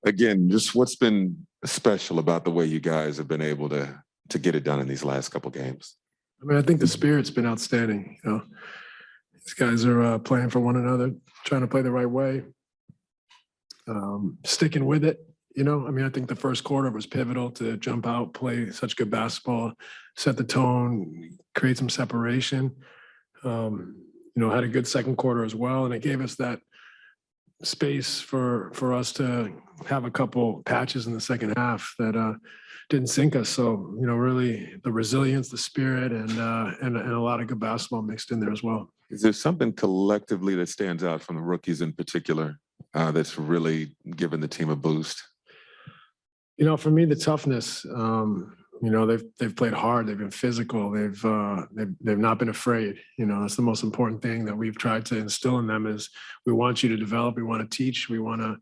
Again, just what's been special about the way you guys have been able to get it done in these last couple games? I mean, I think the spirit's been outstanding. You know, these guys are playing for one another, trying to play the right way, sticking with it. You know, I mean, I think the first quarter was pivotal to jump out, play such good basketball, set the tone, create some separation. You know, had a good second quarter as well, and it gave us that space for us to have a couple patches in the second half that didn't sink us. So, you know, really the resilience, the spirit, and a lot of good basketball mixed in there as well. Is there something collectively that stands out from the rookies in particular that's really given the team a boost? You know, for me, the toughness. You know, they've played hard. They've been physical. They've not been afraid. You know, that's the most important thing that we've tried to instill in them is we want you to develop. We want to teach. We want to,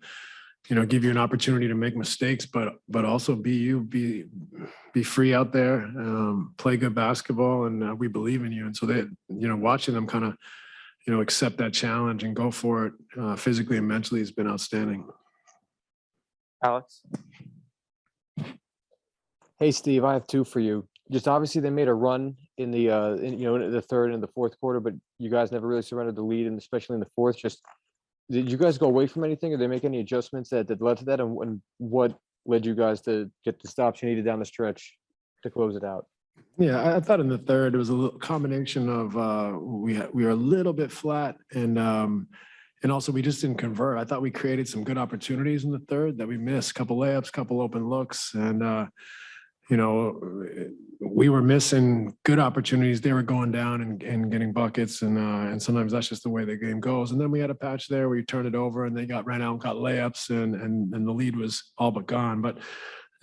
you know, give you an opportunity to make mistakes, but also be you, be free out there, play good basketball, and we believe in you. And so they, you know, watching them kind of, you know, accept that challenge and go for it physically and mentally has been outstanding. Alex. Hey, Steve, I have two for you. Just obviously they made a run in the in the third and the fourth quarter, but you guys never really surrendered the lead, and especially in the fourth. Just did you guys go away from anything, or did they make any adjustments that led to that, and what led you guys to get the stops you needed down the stretch to close it out? Yeah, I thought in the third it was a little combination of we were a little bit flat, and also we just didn't convert. I thought we created some good opportunities in the third that we missed, couple layups, couple open looks, and you know, we were missing good opportunities. They were going down and getting buckets, and sometimes that's just the way the game goes. And then we had a patch there where you turned it over and they ran out and got layups, and the lead was all but gone. But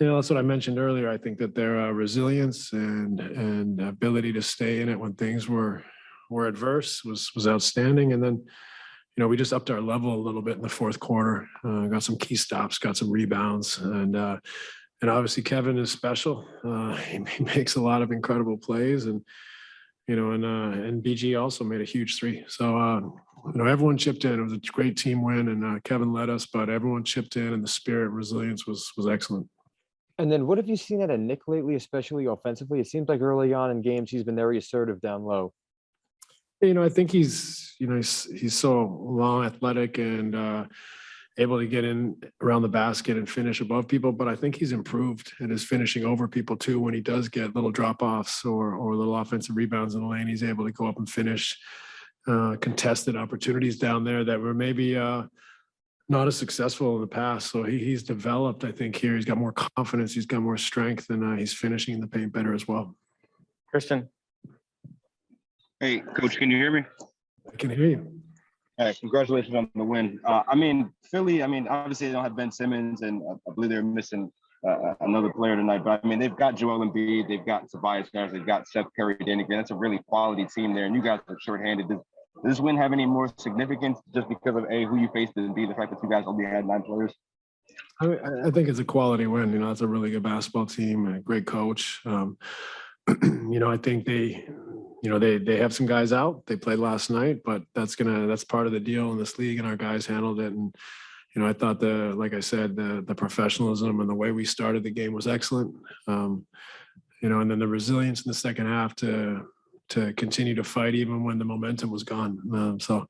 you know, that's what I mentioned earlier. I think that their resilience and ability to stay in it when things were adverse was outstanding. And then, you know, we just upped our level a little bit in the fourth quarter. Got some key stops, got some rebounds, and obviously Kevin is special. He makes a lot of incredible plays, and you know, and BG also made a huge three. So you know, everyone chipped in. It was a great team win, and Kevin led us, but everyone chipped in, and the spirit and resilience was excellent. And then what have you seen out of Nic lately, especially offensively? It seems like early on in games he's been very assertive down low. You know, I think he's so long, athletic, and able to get in around the basket and finish above people. But I think he's improved in his finishing over people too. When he does get little drop-offs or little offensive rebounds in the lane, he's able to go up and finish contested opportunities down there that were maybe not as successful in the past. So he's developed, I think, here. He's got more confidence. He's got more strength, and he's finishing in the paint better as well. Christian. Hey, Coach, can you hear me? I can hear you. All right, congratulations on the win. I mean, Philly, I mean, obviously they don't have Ben Simmons, and I believe they're missing another player tonight. But I mean, they've got Joel Embiid, they've got Tobias Harris, they've got Seth Curry, Danny Green. That's a really quality team there, and you guys are shorthanded. Does this win have any more significance just because of who you faced and B, the fact that you guys only had 9 players? I think it's a quality win. You know, it's a really good basketball team, a great coach. You know, I think they have some guys out. They played last night, but that's part of the deal in this league, and our guys handled it. And you know, I thought like I said, the professionalism and the way we started the game was excellent. You know, and then the resilience in the second half to continue to fight even when the momentum was gone. So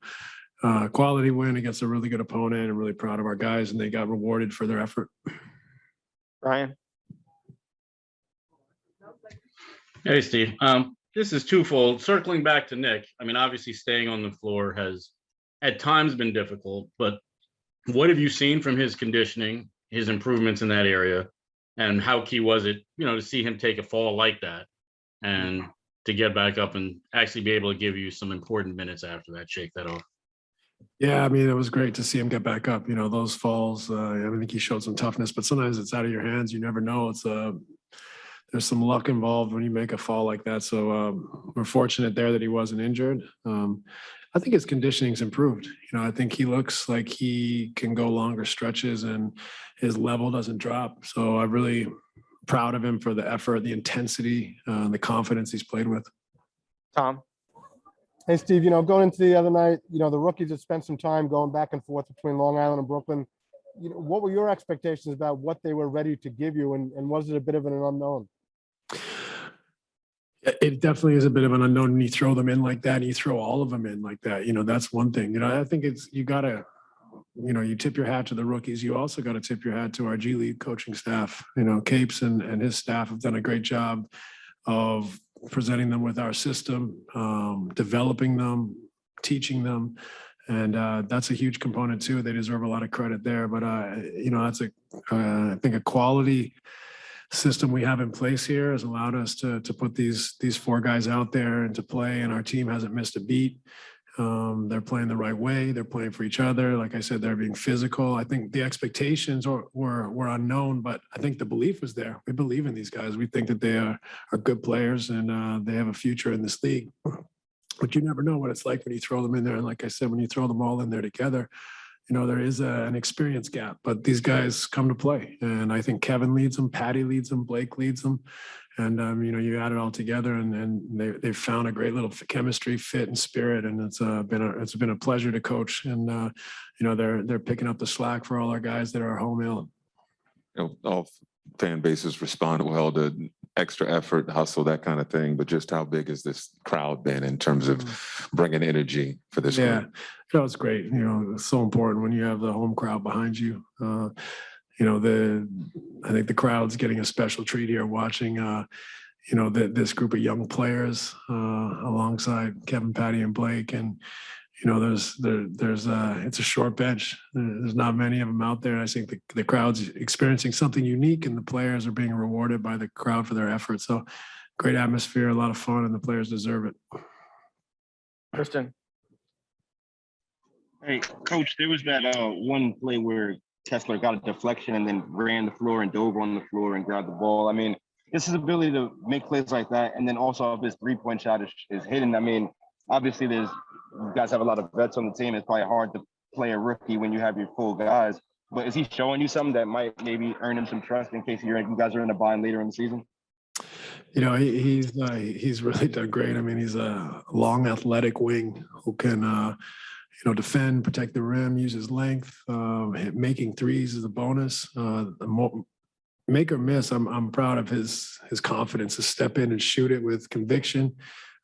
quality win against a really good opponent. I'm really proud of our guys, and they got rewarded for their effort. Ryan. Hey, Steve. This is twofold. Circling back to Nic, I mean, obviously staying on the floor has at times been difficult, but what have you seen from his conditioning, his improvements in that area, and how key was it, you know, to see him take a fall like that and to get back up and actually be able to give you some important minutes after that, shake that off? Yeah, I mean, it was great to see him get back up. You know, those falls, I think he showed some toughness, but sometimes it's out of your hands. You never know. It's there's some luck involved when you make a fall like that. So we're fortunate there that he wasn't injured. I think his conditioning's improved. You know, I think he looks like he can go longer stretches and his level doesn't drop. So I'm really proud of him for the effort, the intensity, the confidence he's played with. Tom. Hey, Steve, you know, going into the other night, you know, the rookies have spent some time going back and forth between Long Island and Brooklyn. what were your expectations about what they were ready to give you, and was it a bit of an unknown? It definitely is a bit of an unknown when you throw them in like that and you throw all of them in like that. That's one thing. I think you got to, you tip your hat to the rookies. You also got to tip your hat to our G League coaching staff. Capes and his staff have done a great job of presenting them with our system, developing them, teaching them. And that's a huge component too. They deserve a lot of credit there. But, that's I think a quality system we have in place here has allowed us to put these four guys out there and to play, and our team hasn't missed a beat. They're playing the right way. They're playing for each other. Like I said, they're being physical. I think the expectations were unknown, but I think the belief was there. We believe in these guys. We think that they are good players, and they have a future in this league. But you never know what it's like when you throw them in there. And like I said, when you throw them all in there together, there is an experience gap, but these guys come to play. And I think Kevin leads them, Patty leads them, Blake leads them. And, you add it all together, and they've found a great little chemistry, fit, and spirit. And it's been a pleasure to coach. And, they're picking up the slack for all our guys that are home ill. All fan bases respond well to extra effort, hustle, that kind of thing. But just how big has this crowd been in terms of bringing energy for this Yeah, group? it's great. It's so important when you have the home crowd behind you. I think the crowd's getting a special treat here watching, this group of young players alongside Kevin, Patty, and Blake. And, it's a short bench. There's not many of them out there. I think the crowd's experiencing something unique, and the players are being rewarded by the crowd for their efforts. So great atmosphere, a lot of fun, and the players deserve it. Christian. Hey, Coach, there was that one play where Kessler got a deflection and then ran the floor and dove on the floor and grabbed the ball. I mean, this is ability to make plays like that, and then also if his three-point shot is hidden. I mean, obviously you guys have a lot of vets on the team. It's probably hard to play a rookie when you have your full guys. But is he showing you something that might maybe earn him some trust in case you guys are in a bind later in the season? He's really done great. I mean, he's a long, athletic wing who can, defend, protect the rim, use his length. Making threes is a bonus. Make or miss, I'm proud of his confidence to step in and shoot it with conviction.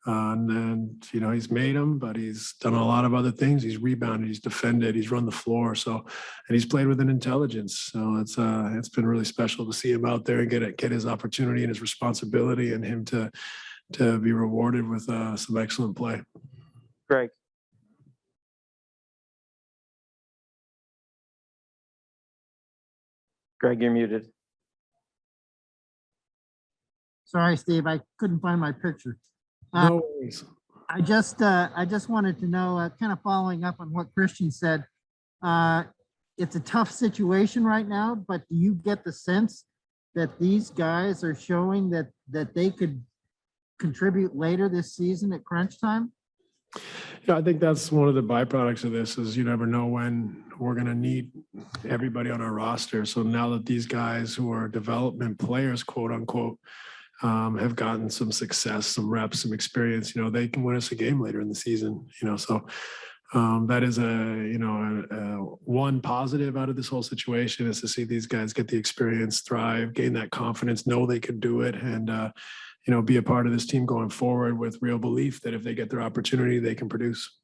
And then, he's made them, but he's done a lot of other things. He's rebounded, he's defended, he's run the floor. So, and he's played with an intelligence. So it's been really special to see him out there and get his opportunity and his responsibility, and him to be rewarded with some excellent play. Greg. Greg, you're muted. Sorry, Steve, I couldn't find my picture. No worries. I just wanted to know, kind of following up on what Christian said. It's a tough situation right now, but do you get the sense that these guys are showing that they could contribute later this season at crunch time? Yeah, I think that's one of the byproducts of this, is you never know when we're going to need everybody on our roster. So now that these guys who are development players, quote unquote, have gotten some success, some reps, some experience, they can win us a game later in the season, so that is one positive out of this whole situation, is to see these guys get the experience, thrive, gain that confidence, know they can do it, and, be a part of this team going forward with real belief that if they get their opportunity, they can produce.